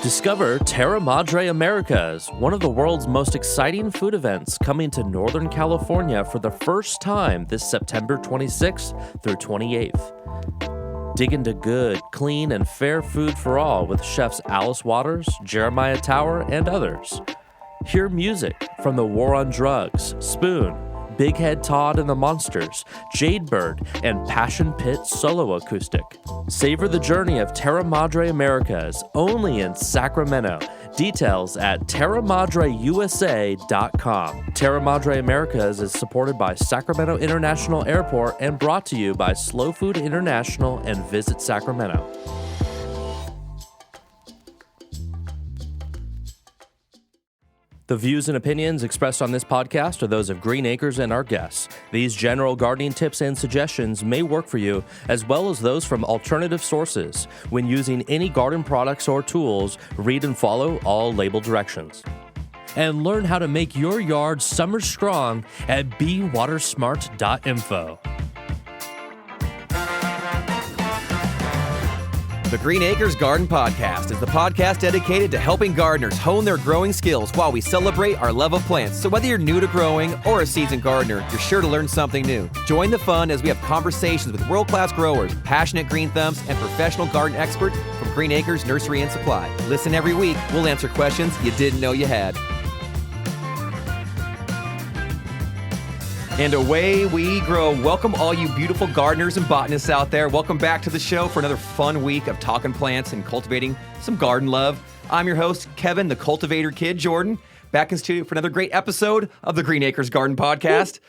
Discover Terra Madre Americas, one of the world's most exciting food events coming to Northern California for the first time this September 26th through 28th. Dig into good, clean, and fair food for all with chefs Alice Waters, Jeremiah Tower, and others. Hear music from the War on Drugs, Spoon, Big Head Todd and the Monsters, Jadebird, and Passion Pit Solo Acoustic. Savor the journey of Terra Madre Americas only in Sacramento. Details at terramadreusa.com. Terra Madre Americas is supported by Sacramento International Airport and brought to you by Slow Food International and Visit Sacramento. The views and opinions expressed on this podcast are those of Green Acres and our guests. These general gardening tips and suggestions may work for you, as well as those from alternative sources. When using any garden products or tools, read and follow all label directions. And learn how to make your yard summer strong at bewatersmart.info. The Green Acres Garden Podcast is the podcast dedicated to helping gardeners hone their growing skills while we celebrate our love of plants. So whether you're new to growing or a seasoned gardener, you're sure to learn something new. Join the fun as we have conversations with world-class growers, passionate green thumbs, and professional garden experts from Green Acres Nursery and Supply. Listen every week. We'll answer questions you didn't know you had. And away we grow. Welcome all you beautiful gardeners and botanists out there. Welcome back to the show for another fun week of talking plants and cultivating some garden love. I'm your host, Kevin, the Cultivator Kid, Jordan, back in studio for another great episode of the Green Acres Garden Podcast.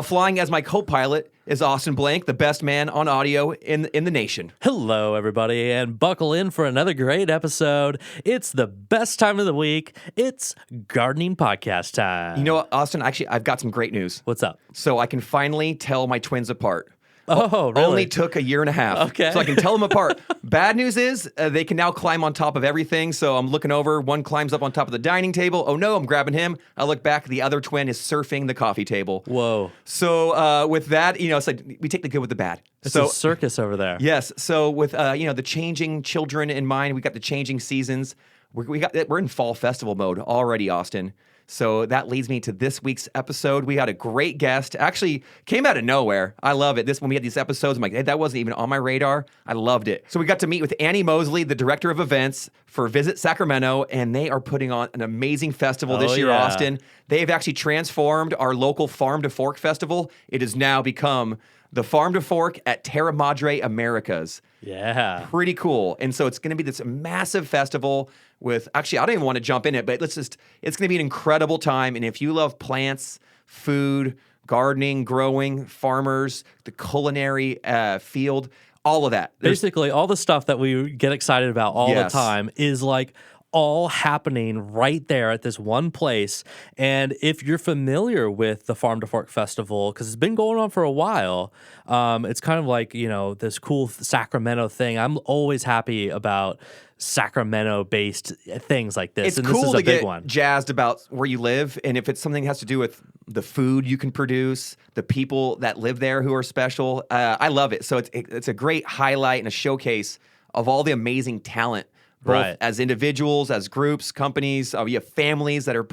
Flying as my co-pilot is Austin Blank, the best man on audio in the nation. Hello, everybody, and buckle in for another great episode. It's the best time of the week. It's gardening podcast time. You know what, Austin? Actually, I've got some great news. What's up? So I can finally tell my twins apart. Oh, really? Only took a year and a half. Okay. So I can tell them apart. Bad news is they can now climb on top of everything. So I'm looking over. One climbs up on top of the dining table. Oh, no, I'm grabbing him. I look back. The other twin is surfing the coffee table. Whoa. So with that, it's like we take the good with the bad. It's a circus over there. Yes. So with, the changing children in mind, we got the changing seasons. We're in fall festival mode already, Austin. So that leads me to this week's episode. We had a great guest. Actually, came out of nowhere. I love it. When we had these episodes, I'm like, hey, that wasn't even on my radar. I loved it. So we got to meet with Annie Mosley, the director of events for Visit Sacramento, and they are putting on an amazing festival this year, yeah. Austin. They have actually transformed our local Farm to Fork festival. It has now become the Farm to Fork at Terra Madre Americas. Yeah. Pretty cool. And so it's going to be this massive festival with, actually, I don't even want to jump in it, but it's going to be an incredible time. And if you love plants, food, gardening, growing, farmers, the culinary field, all of that. Basically, all the stuff that we get excited about all the time is like all happening right there at this one place. And if you're familiar with the Farm to Fork Festival, because it's been going on for a while, it's kind of like, this cool Sacramento thing. I'm always happy about Sacramento-based things like this. It's and cool this is to a big get one. Jazzed about where you live, and if it's something that has to do with the food you can produce, the people that live there who are special, I love it. So it's a great highlight and a showcase of all the amazing talent, both as individuals, as groups, companies. You have families that are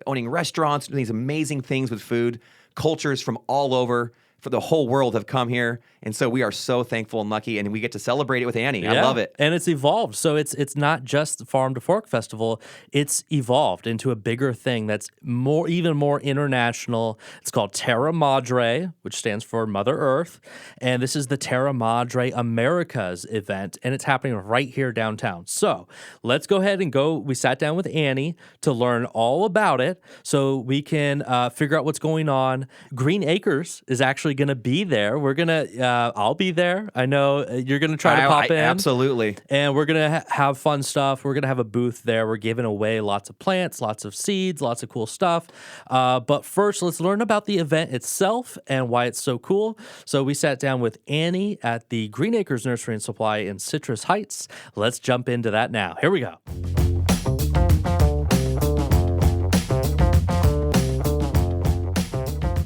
owning restaurants, doing these amazing things with food. Cultures from all over for the whole world have come here. And so we are so thankful and lucky, and we get to celebrate it with Annie. Yeah. I love it. And it's evolved. So it's not just the Farm to Fork Festival. It's evolved into a bigger thing that's even more international. It's called Terra Madre, which stands for Mother Earth. And this is the Terra Madre Americas event, and it's happening right here downtown. So let's go ahead and go. We sat down with Annie to learn all about it so we can figure out what's going on. Green Acres is actually going to be there. We're going to I'll be there. I know you're going to try to pop in. Absolutely. And we're going to have fun stuff. We're going to have a booth there. We're giving away lots of plants, lots of seeds, lots of cool stuff. But first, let's learn about the event itself and why it's so cool. So we sat down with Annie at the Green Acres Nursery and Supply in Citrus Heights. Let's jump into that now. Here we go.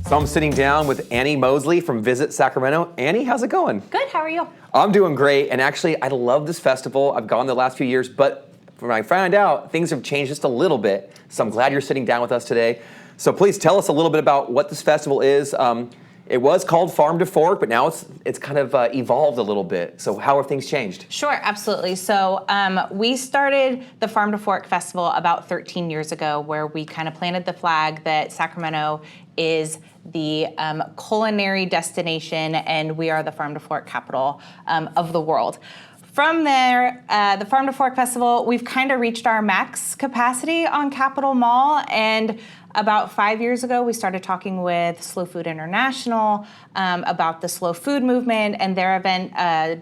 So I'm sitting down with Annie Mosley from Visit Sacramento. Annie, how's it going? Good, how are you? I'm doing great, and actually, I love this festival. I've gone the last few years, but when I found out, things have changed just a little bit. So I'm glad you're sitting down with us today. So please tell us a little bit about what this festival is. It was called Farm to Fork, but now it's kind of evolved a little bit. So how have things changed? Sure, absolutely. So we started the Farm to Fork Festival about 13 years ago, where we kind of planted the flag that Sacramento is the culinary destination, and we are the Farm to Fork capital of the world. From there, the Farm to Fork Festival, we've kind of reached our max capacity on Capitol Mall, and about 5 years ago, we started talking with Slow Food International about the slow food movement and their event,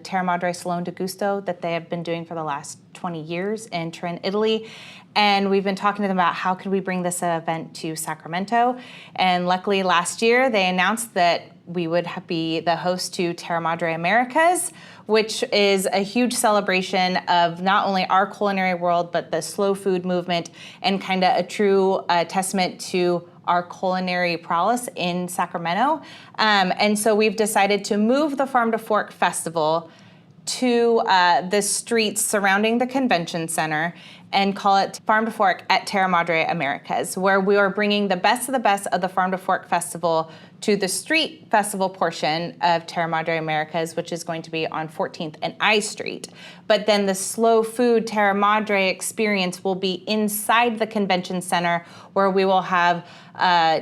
Terra, Madre, Salone de Gusto, that they have been doing for the last 20 years in Turin, Italy. And we've been talking to them about how could we bring this event to Sacramento. And luckily last year, they announced that we would be the host to Terra Madre Americas, which is a huge celebration of not only our culinary world, but the slow food movement, and kind of a true testament to our culinary prowess in Sacramento. And so we've decided to move the Farm to Fork Festival to the streets surrounding the convention center and call it Farm to Fork at Terra Madre Americas, where we are bringing the best of the Farm to Fork Festival to the street festival portion of Terra Madre Americas, which is going to be on 14th and I Street. But then the slow food Terra Madre experience will be inside the convention center, where we will have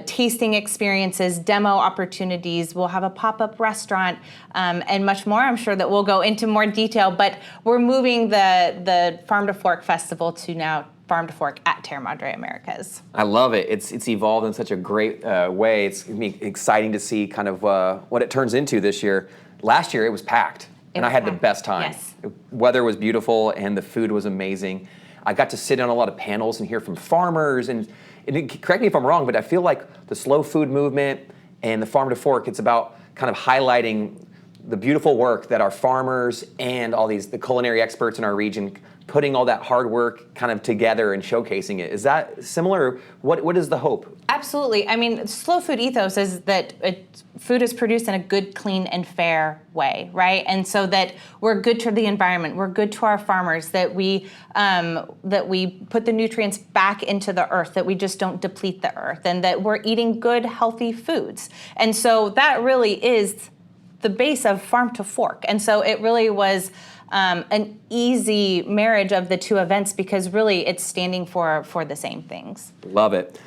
tasting experiences, demo opportunities. We'll have a pop-up restaurant and much more. I'm sure that we'll go into more detail, but we're moving the Farm to Fork Festival to now Farm to Fork at Terra Madre Americas. I love it. It's evolved in such a great way. It's gonna be exciting to see kind of what it turns into this year. Last year it was packed, and I had the best time. Yes. Weather was beautiful, and the food was amazing. I got to sit on a lot of panels and hear from farmers, and correct me if I'm wrong, but I feel like the slow food movement and the Farm to Fork, it's about kind of highlighting the beautiful work that our farmers and all the culinary experts in our region, putting all that hard work kind of together and showcasing it. Is that similar? What is the hope? Absolutely. I mean, slow food ethos is that food is produced in a good, clean, and fair way, right? And so that we're good to the environment, we're good to our farmers, that we put the nutrients back into the earth, that we just don't deplete the earth, and that we're eating good, healthy foods. And so that really is the base of Farm to Fork. And so it really was an easy marriage of the two events, because really it's standing for the same things. Love it.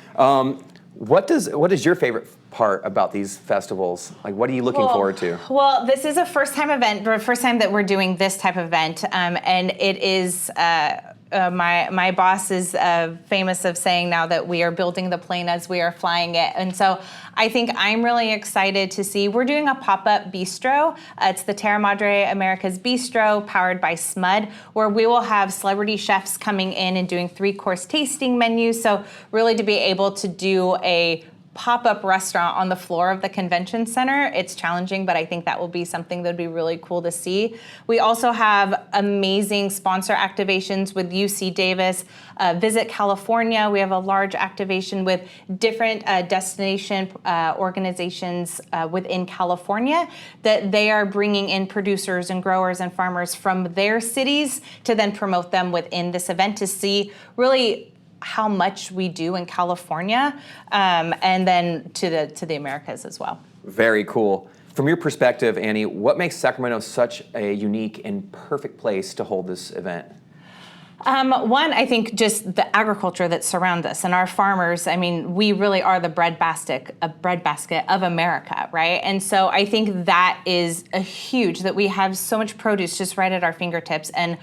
What is your favorite part about these festivals? Like, what are you looking forward to? Well, this is a first-time event, the first time that we're doing this type of event, and it is. My boss is famous of saying now that we are building the plane as we are flying it. And so I think I'm really excited to see, we're doing a pop-up bistro. It's the Terra Madre Americas Bistro, powered by SMUD, where we will have celebrity chefs coming in and doing 3-course tasting menus. So really to be able to do a pop-up restaurant on the floor of the convention center, it's challenging, but I think that will be something that would be really cool to see. We also have amazing sponsor activations with UC Davis, Visit California. We have a large activation with different destination organizations within California, that they are bringing in producers and growers and farmers from their cities to then promote them within this event, to see really how much we do in California, and then to the Americas as well. Very cool. From your perspective, Annie, what makes Sacramento such a unique and perfect place to hold this event? One, I think just the agriculture that surrounds us and our farmers. I mean, we really are the breadbasket of America, right? And so I think that is a huge, that we have so much produce just right at our fingertips, and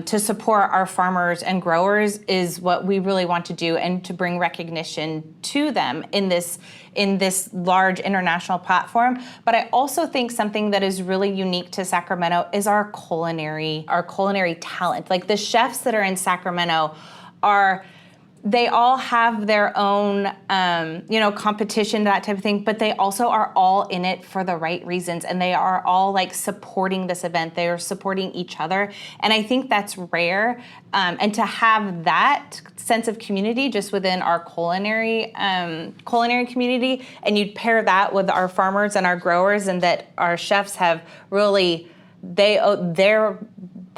to support our farmers and growers is what we really want to do, and to bring recognition to them in this large international platform. But I also think something that is really unique to Sacramento is our culinary talent. Like, the chefs that are in Sacramento they all have their own, competition, that type of thing, but they also are all in it for the right reasons, and they are all like supporting this event. They are supporting each other, and I think that's rare. And to have that sense of community just within our culinary community, and you'd pair that with our farmers and our growers, and that our chefs have really, they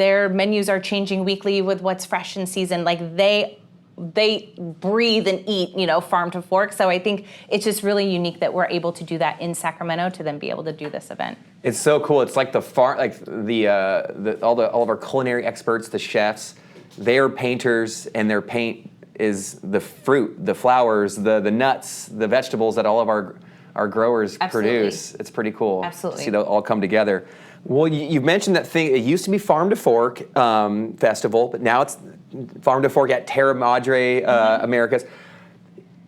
their menus are changing weekly with what's fresh in season. Like they breathe and eat, farm to fork. So I think it's just really unique that we're able to do that in Sacramento to then be able to do this event. It's so cool. It's like all of our culinary experts, the chefs, they are painters, and their paint is the fruit, the flowers, the nuts, the vegetables that all of our growers produce. It's pretty cool. Absolutely. To see that all come together. Well, you've mentioned that thing. It used to be Farm to Fork Festival, but now it's Farm to Fork at Terra, Madre, Americas.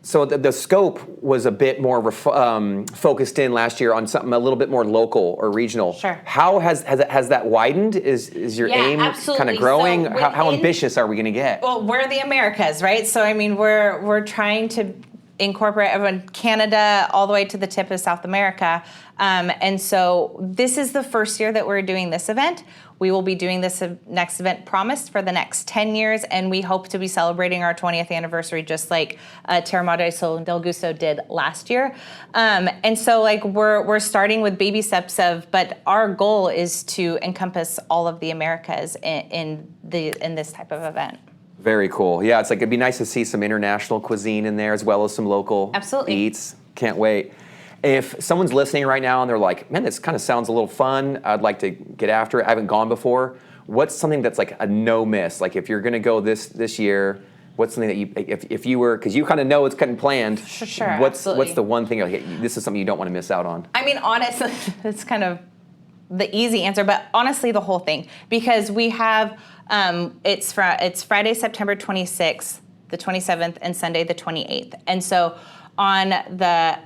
So the scope was a bit more focused in last year on something a little bit more local or regional. Sure. How has that widened? Is your aim kind of growing? So how ambitious are we going to get? Well, we're the Americas, right? So I mean, we're trying to incorporate everyone, Canada, all the way to the tip of South America. And so this is the first year that we're doing this event. We will be doing this next event promised for the next 10 years, and we hope to be celebrating our 20th anniversary just like Terra Madre del Gusto did last year. And so like we're starting with baby steps but our goal is to encompass all of the Americas in this type of event. Very cool. Yeah, it's like it'd be nice to see some international cuisine in there as well as some local eats. Can't wait. If someone's listening right now and they're like, man, this kind of sounds a little fun, I'd like to get after it, I haven't gone before, what's something that's like a no miss? Like if you're going to go this year, what's something that if you were, because you kind of know it's getting planned, sure, what's the one thing, like, this is something you don't want to miss out on? I mean, honestly, it's kind of the easy answer, but honestly, the whole thing, because we have, it's Friday, September 26th, the 27th, and Sunday, the 28th. And so on the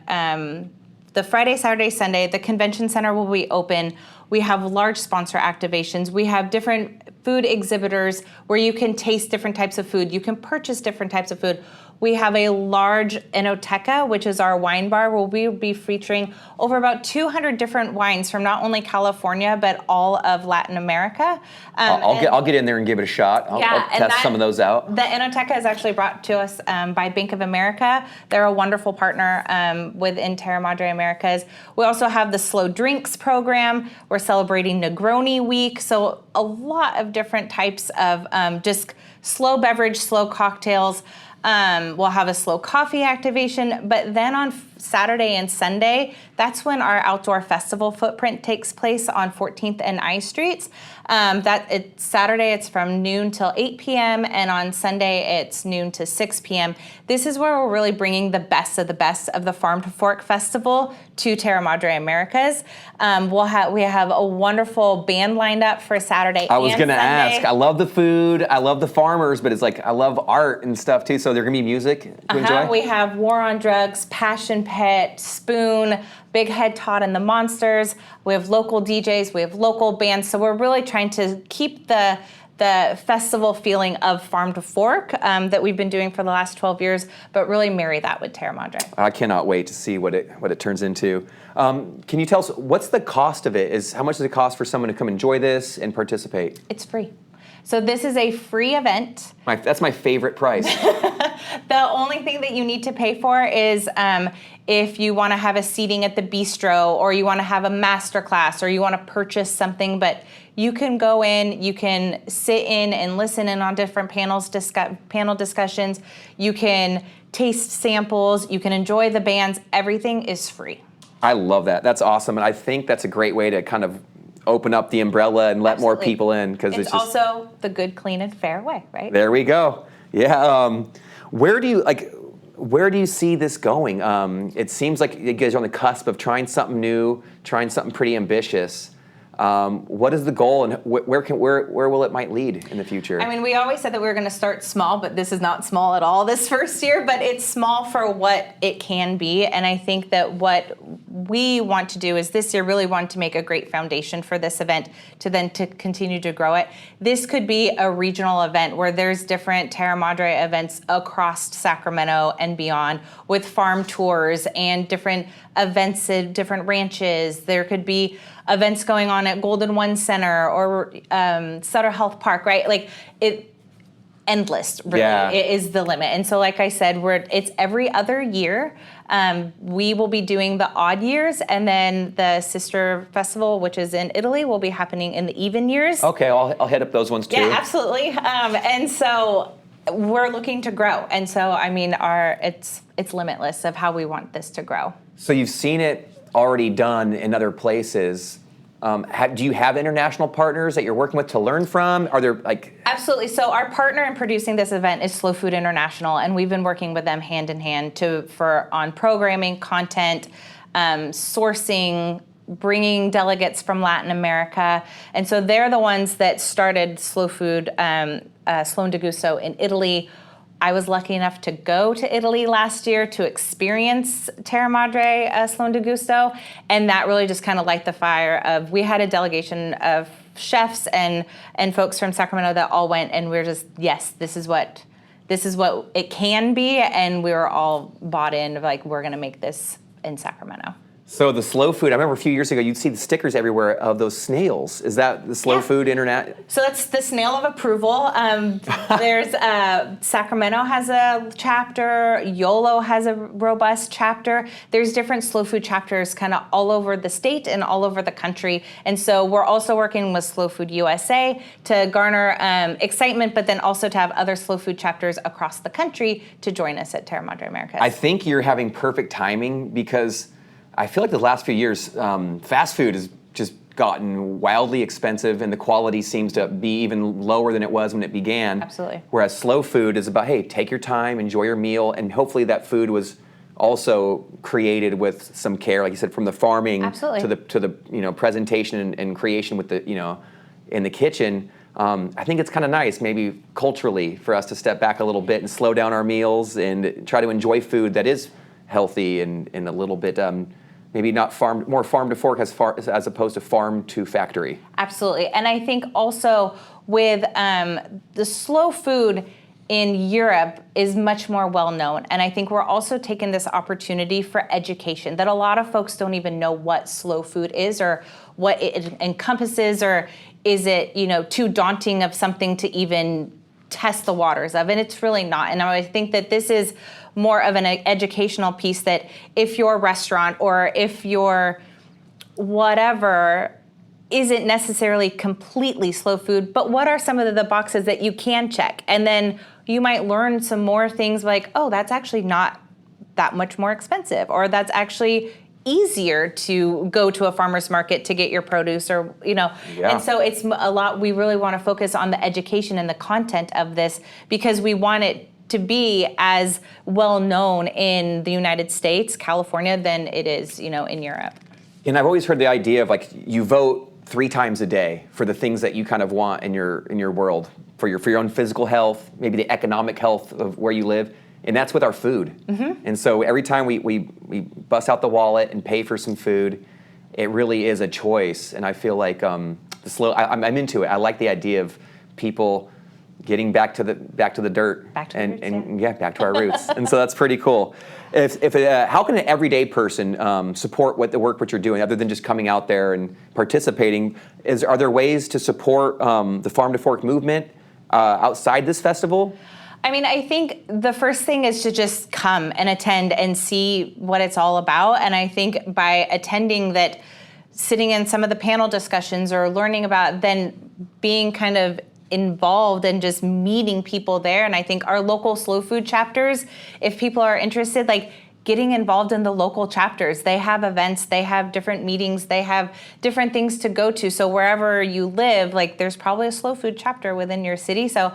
Friday, Saturday, Sunday, the convention center will be open. We have large sponsor activations. We have different food exhibitors where you can taste different types of food. You can purchase different types of food. We have a large enoteca, which is our wine bar, where we will be featuring over about 200 different wines from not only California, but all of Latin America. I'll get in there and give it a shot. I'll test some of those out. The enoteca is actually brought to us by Bank of America. They're a wonderful partner within Terra Madre Americas. We also have the Slow Drinks program. We're celebrating Negroni Week. So a lot of different types of just slow beverage, slow cocktails. We'll have a slow coffee activation, but then on Saturday and Sunday, that's when our outdoor festival footprint takes place on 14th and I Streets. Saturday, it's from noon till 8 p.m., and on Sunday, it's noon to 6 p.m. This is where we're really bringing the best of the Farm to Fork Festival to Terra Madre Americas. We have a wonderful band lined up for Saturday. I was going to ask. I love the food. I love the farmers, but it's like I love art and stuff too. So there's going to be music to enjoy. We have War on Drugs, Passion Pit, Spoon, Big Head Todd and the Monsters. We have local DJs. We have local bands. So we're really trying to keep the festival feeling of Farm to Fork that we've been doing for the last 12 years, but really marry that with Terra Madre. I cannot wait to see what it turns into. Can you tell us what's the cost of it? How much does it cost for someone to come enjoy this and participate? It's free. So this is a free event. That's my favorite price. The only thing that you need to pay for is if you want to have a seating at the bistro, or you want to have a master class, or you want to purchase something, but you can go in, you can sit in and listen in on different panel discussions. You can taste samples. You can enjoy the bands. Everything is free. I love that. That's awesome. And I think that's a great way to kind of open up the umbrella and let more people in, because it's just also the good, clean, and fair way, right? There we go. Yeah. Where do you see this going? It seems like you guys are on the cusp of trying something new, trying something pretty ambitious. What is the goal, and where will it might lead in the future? I mean, we always said that we were going to start small, but this is not small at all this first year, but it's small for what it can be. And I think that what we want to do is this year really want to make a great foundation for this event to continue to grow it. This could be a regional event where there's different Terra Madre events across Sacramento and beyond, with farm tours and different events at different ranches. There could be events going on at Golden One Center or Sutter Health Park, right? Like endless, really. Yeah. It is the limit. And so, like I said, it's every other year. We will be doing the odd years, and then the sister festival, which is in Italy, will be happening in the even years. Okay, I'll hit up those ones too. Yeah, absolutely. And so we're looking to grow. And so, I mean, it's limitless of how we want this to grow. So you've seen it already done in other places. Do you have international partners that you're working with to learn from? Are there Absolutely. So our partner in producing this event is Slow Food International, and we've been working with them hand in hand on programming, content, sourcing, bringing delegates from Latin America. And so they're the ones that started Slow Food, Sloan de Gusto in Italy. I was lucky enough to go to Italy last year to experience Terra Madre Sloan de Gusto, and that really just kind of light the fire of, we had a delegation of chefs and folks from Sacramento that all went, and we're just, yes, this is what it can be, and we were all bought in of like, we're gonna make this in Sacramento. So the slow food, I remember a few years ago, you'd see the stickers everywhere of those snails. Is that the slow food internet? So that's the snail of approval. There's Sacramento has a chapter. YOLO has a robust chapter. There's different slow food chapters kind of all over the state and all over the country. And so we're also working with Slow Food USA to garner excitement, but then also to have other slow food chapters across the country to join us at Terra Madre America. I think you're having perfect timing, because I feel like the last few years, fast food has just gotten wildly expensive, and the quality seems to be even lower than it was when it began. Absolutely. Whereas slow food is about, hey, take your time, enjoy your meal, and hopefully that food was also created with some care, like you said, from the farming Absolutely. to the presentation and creation with the in the kitchen. I think it's kind of nice, maybe culturally, for us to step back a little bit and slow down our meals and try to enjoy food that is healthy and a little bit. Maybe not more farm to fork as opposed to farm to factory. Absolutely. And I think also with the slow food in Europe is much more well known. And I think we're also taking this opportunity for education, that a lot of folks don't even know what slow food is or what it encompasses, or is it, too daunting of something to even test the waters of, and it's really not. And I think that this is more of an educational piece, that if your restaurant or if your whatever isn't necessarily completely slow food, but what are some of the boxes that you can check? And then you might learn some more things like, oh, that's actually not that much more expensive, or that's actually easier to go to a farmer's market to get your produce, or Yeah. And so it's a lot. We really want to focus on the education and the content of this, because we want it to be as well known in the United States, California, than it is, in Europe. And I've always heard the idea of, like, you vote 3 times a day for the things that you kind of want in your world, for your own physical health, maybe the economic health of where you live. And that's with our food. Mm-hmm. And so every time we bust out the wallet and pay for some food, it really is a choice. And I feel like I'm into it. I like the idea of people getting back to the dirt, back to our roots. And so that's pretty cool. How can an everyday person support what you're doing, other than just coming out there and participating? Are there ways to support the Farm to Fork movement outside this festival? I mean, I think the first thing is to just come and attend and see what it's all about. And I think by attending that, sitting in some of the panel discussions or learning about, then being kind of involved and just meeting people there. And I think our local slow food chapters, if people are interested, like getting involved in the local chapters, they have events, they have different meetings, they have different things to go to. So wherever you live, like there's probably a slow food chapter within your city. So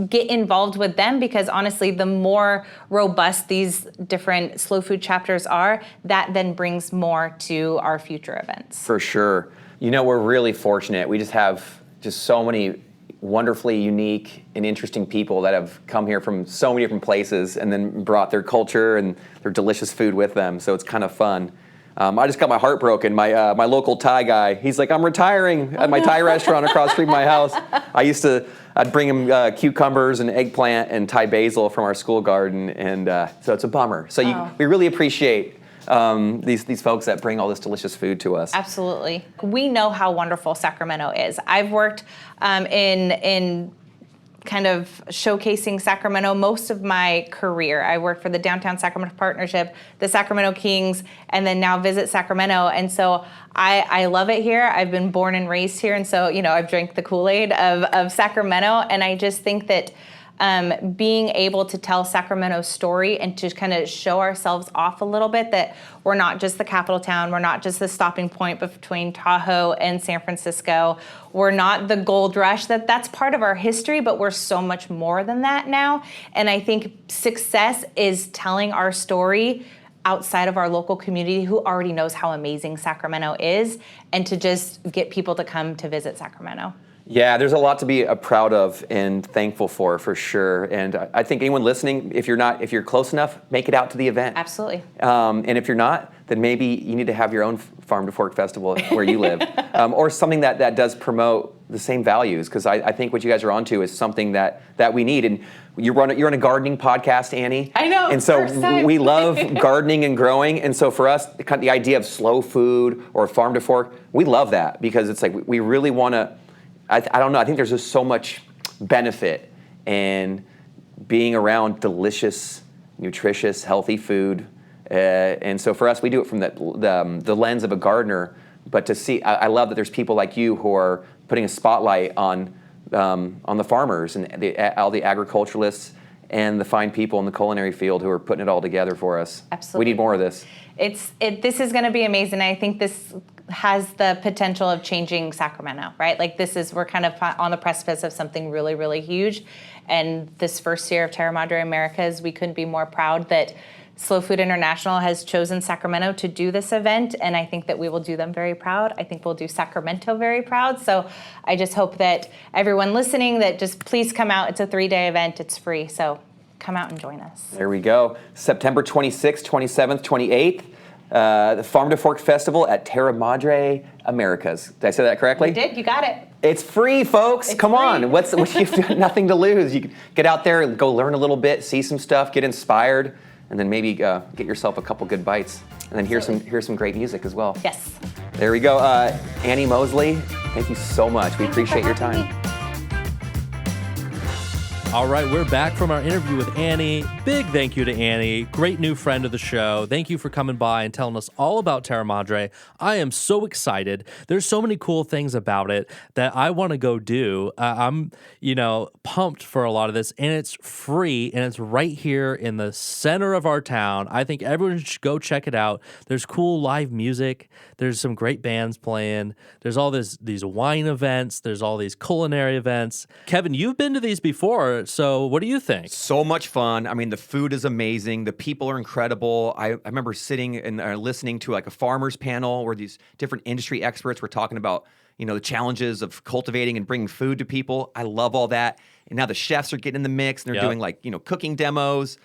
get involved with them, because honestly, the more robust these different slow food chapters are, that then brings more to our future events. For sure. We're really fortunate. We just have so many wonderfully unique and interesting people that have come here from so many different places and then brought their culture and their delicious food with them. So it's kind of fun. I just got my heart broken. My local Thai guy, he's like, I'm retiring at my Thai restaurant across the street from my house. I'd bring him cucumbers and eggplant and Thai basil from our school garden, and so it's a bummer. So we really appreciate these folks that bring all this delicious food to us. Absolutely. We know how wonderful Sacramento is. I've worked in kind of showcasing Sacramento most of my career. I worked for the Downtown Sacramento Partnership, the Sacramento Kings, and then now Visit Sacramento. And so I love it here. I've been born and raised here. And so, I've drank the Kool-Aid of Sacramento. And I just think that being able to tell Sacramento's story and to kind of show ourselves off a little bit, that we're not just the capital town, we're not just the stopping point between Tahoe and San Francisco, we're not the gold rush, that's part of our history, but we're so much more than that now. And I think success is telling our story outside of our local community who already knows how amazing Sacramento is, and to just get people to come to visit Sacramento. Yeah, there's a lot to be proud of and thankful for sure. And I think anyone listening, if you're close enough, make it out to the event. Absolutely. And if you're not, then maybe you need to have your own Farm to Fork festival where you live, or something that does promote the same values. Because I think what you guys are onto is something that we need. And you're on a gardening podcast, Annie. I know. And so we love gardening and growing. And so for us, the idea of slow food or Farm to Fork, we love that, because it's like we really want to. I don't know. I think there's just so much benefit in being around delicious, nutritious, healthy food. And so for us, we do it from the lens of a gardener. But to see, I love that there's people like you who are putting a spotlight on the farmers and all the agriculturalists and the fine people in the culinary field who are putting it all together for us. Absolutely. We need more of this. This is going to be amazing. I think this has the potential of changing Sacramento, right? Like we're kind of on the precipice of something really, really huge. And this first year of Terra Madre Americas, we couldn't be more proud that Slow Food International has chosen Sacramento to do this event. And I think that we will do them very proud. I think we'll do Sacramento very proud. So I just hope that everyone listening, that just please come out. It's a 3-day event. It's free. So come out and join us. There we go. September 26th, 27th, 28th. The Farm to Fork Festival at Terra Madre Americas. Did I say that correctly? You did. You got it. It's free, folks. Come on. You've got nothing to lose. You can get out there, go learn a little bit, see some stuff, get inspired, and then maybe get yourself a couple good bites. And then hear some great music as well. Yes. There we go. Annie Mosley, thank you so much. We appreciate your time. All right, we're back from our interview with Annie. Big thank you to Annie, great new friend of the show. Thank you for coming by and telling us all about Terra Madre. I am so excited. There's so many cool things about it that I want to go do. I'm, pumped for a lot of this, and it's free, and it's right here in the center of our town. I think everyone should go check it out. There's cool live music. There's some great bands playing. There's all these wine events. There's all these culinary events. Kevin, you've been to these before. So what do you think? So much fun. I mean, the food is amazing. The people are incredible. I remember sitting and listening to like a farmer's panel where these different industry experts were talking about, the challenges of cultivating and bringing food to people. I love all that. And now the chefs are getting in the mix and they're doing cooking demos.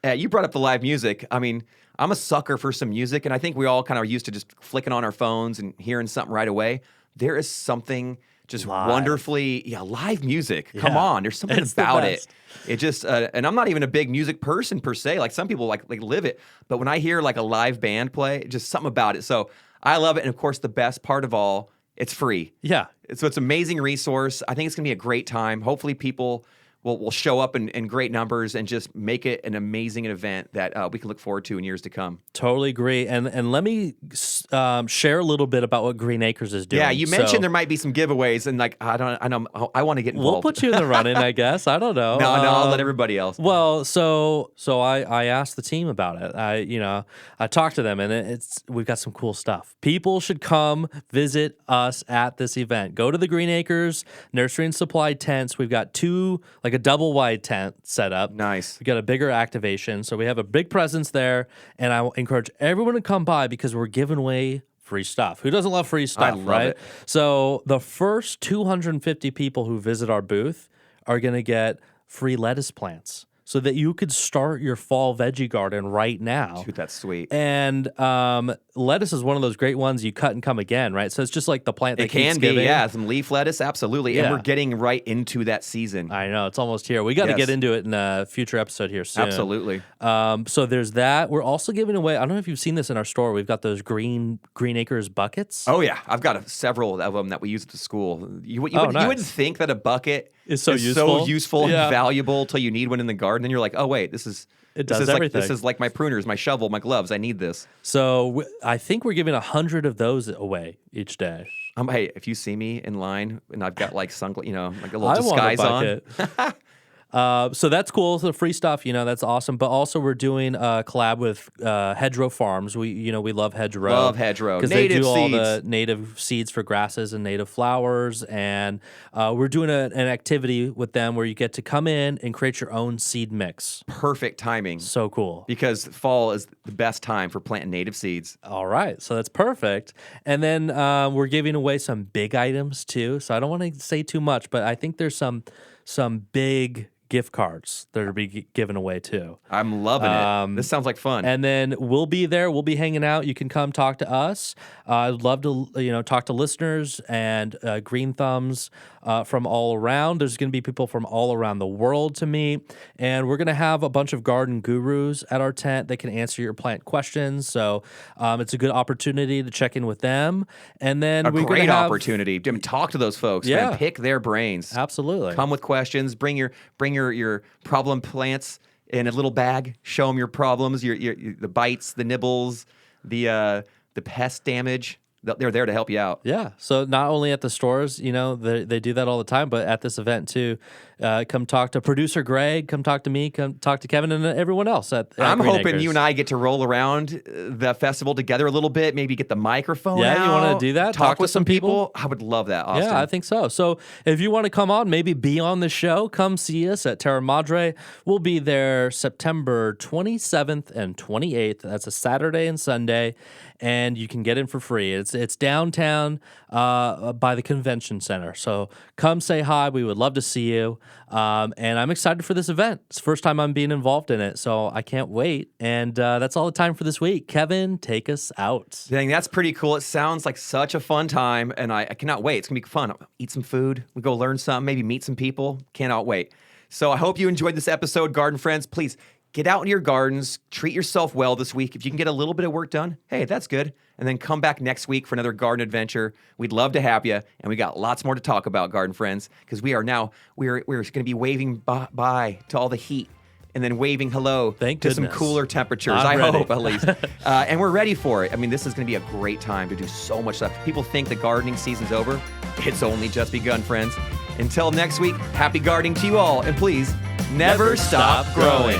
You brought up the live music. I mean, I'm a sucker for some music, and I think we all kind of are used to just flicking on our phones and hearing something right away. There is something just wonderfully, live music. Come on, there's something about it. It just, and I'm not even a big music person per se. Like some people like live it, but when I hear like a live band play, just something about it. So I love it, and of course, the best part of all, it's free. Yeah. So it's an amazing resource. I think it's gonna be a great time. Hopefully, people will show up in great numbers and just make it an amazing event that we can look forward to in years to come. Totally agree. And let me share a little bit about what Green Acres is doing. Yeah, you mentioned there might be some giveaways, and I want to get involved. We'll put you in the running, I guess. I don't know. No, I'll let everybody else. Well, so I asked the team about it. I talked to them, and we've got some cool stuff. People should come visit us at this event. Go to the Green Acres Nursery and Supply tents. We've got two, like a double wide tent set up. Nice. We got a bigger activation, so we have a big presence there, and I encourage everyone to come by because we're giving away free stuff. Who doesn't love free stuff, I love right? it. So the first 250 people who visit our booth are going to get free lettuce plants so that you could start your fall veggie garden right now. Dude, that's sweet. And lettuce is one of those great ones you cut and come again, right? So it's just like the plant that it can keeps be, giving. yeah, some leaf lettuce, absolutely. Yeah. And we're getting right into that season. I know, it's almost here. We got to get into it in a future episode here soon. Absolutely. So there's that. We're also giving away, I don't know if you've seen this in our store, we've got those Green Acres buckets. Oh, yeah. I've got several of them that we use at the school. You Nice. wouldn't think that a bucket is so is useful. so useful Yeah. and valuable till you need one in the garden. Then you're like, oh wait, this is everything. This is like my pruners, my shovel, my gloves. I need this. So I think we're giving 100 of those away each day. Hey, if you see me in line and I've got like like a little I want a disguise on. bucket. So that's cool. So free stuff, that's awesome. But also we're doing a collab with Hedgerow Farms. We love Hedgerow. Love Hedgerow. Because they Native do all the seeds. native seeds for grasses and native flowers. And we're doing an activity with them where you get to come in and create your own seed mix. Perfect timing. So cool. Because fall is the best time for planting native seeds. All right, so that's perfect. And then we're giving away some big items too. So I don't want to say too much, but I think there's some big gift cards that are be given away too. I'm loving it. This sounds like fun. And then we'll be there. We'll be hanging out. You can come talk to us. I'd love to, talk to listeners and green thumbs from all around. There's going to be people from all around the world to meet. And we're going to have a bunch of garden gurus at our tent that can answer your plant questions. So it's a good opportunity to check in with them. And then a we're great gonna have, opportunity. Talk to those folks. Yeah. Man. Pick their brains. Absolutely. Come with questions. Bring your problem plants in a little bag. Show them your problems, your the bites, the nibbles, the pest damage. They're there to help you out. Yeah. So not only at the stores, they do that all the time, but at this event too. Come talk to producer Greg. Come talk to me. Come talk to Kevin and everyone else at I'm Green hoping Acres. you and I get to roll around the festival together a little bit. Maybe get the microphone Yeah, out. you wanna do that? Talk Talk with with some some people. I would love that, Austin. Yeah, I think so. So if you want to come on, maybe be on the show, come see us at Terra Madre. We'll be there September 27th and 28th. That's a Saturday and Sunday, and you can get in for free. It's downtown by the convention center. So come say hi. We would love to see you. And I'm excited for this event. It's the first time I'm being involved in it, so I can't wait. And that's all the time for this week. Kevin, take us out. Dang, that's pretty cool. It sounds like such a fun time, and I cannot wait. It's going to be fun. Eat some food. We go learn something, maybe meet some people. Cannot wait. So I hope you enjoyed this episode, garden friends. Please get out in your gardens. Treat yourself well this week. If you can get a little bit of work done, hey, that's good. And then come back next week for another garden adventure. We'd love to have you, and we got lots more to talk about, garden friends, because we're going to be waving bye to all the heat. And then waving hello Thank to some goodness. cooler temperatures, I'm ready. hope, at least. And we're ready for it. I mean, this is going to be a great time to do so much stuff. People think the gardening season's over. It's only just begun, friends. Until next week, happy gardening to you all. And please, never stop growing.